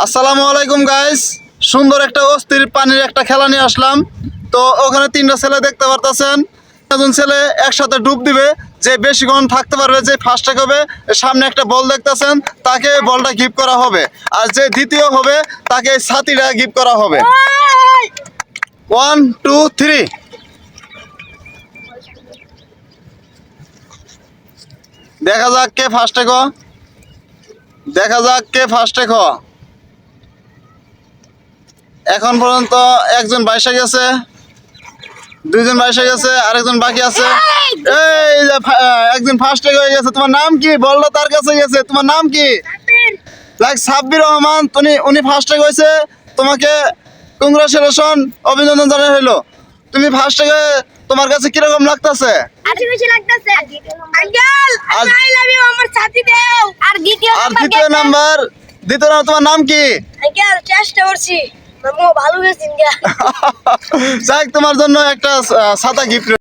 আসসালামু আলাইকুম গাইস, সুন্দর একটা অস্থির পানির একটা খেলা নিয়ে আসলাম। তো ওখানে তিনটা ছেলে দেখতে পারতেছেন, একজন ছেলে একসাথে ডুব দিবে, যে বেশিক্ষণ থাকতে পারবে, যে ফার্স্টে হবে। সামনে একটা বল দেখতেছেন, তাকে বলটা গিফট করা হবে, আর যে দ্বিতীয় হবে তাকে এই ছাতিটা গিফট করা হবে। 1 2 3। দেখা যাক কে ফার্স্টে খ, দেখা যাক কে ফার্স্টে খ। এখন পর্যন্ত একজন বাইসে গেছে, দুইজন বাইসে গেছে, আরেকজন বাকি আছে। এই যে একজন ফার্স্টে হয়ে গেছে। তোমার নাম কি? বললো তার কাছে গেছে। তোমার নাম কি? লাইক সাব্বির রহমান। উনি ফার্স্টে হয়েছে, তোমাকে কংগ্রাচুলেশন, অভিনন্দন জানাই হইলো। তুমি ফার্স্টে গিয়ে তোমার কাছে কিরকম লাগতেছে? আর দ্বিতীয় নাম্বার তোমার নাম কি? চেষ্টা করছি ভালো গেছি যাই, তোমার জন্য একটা ছাতা গিফট।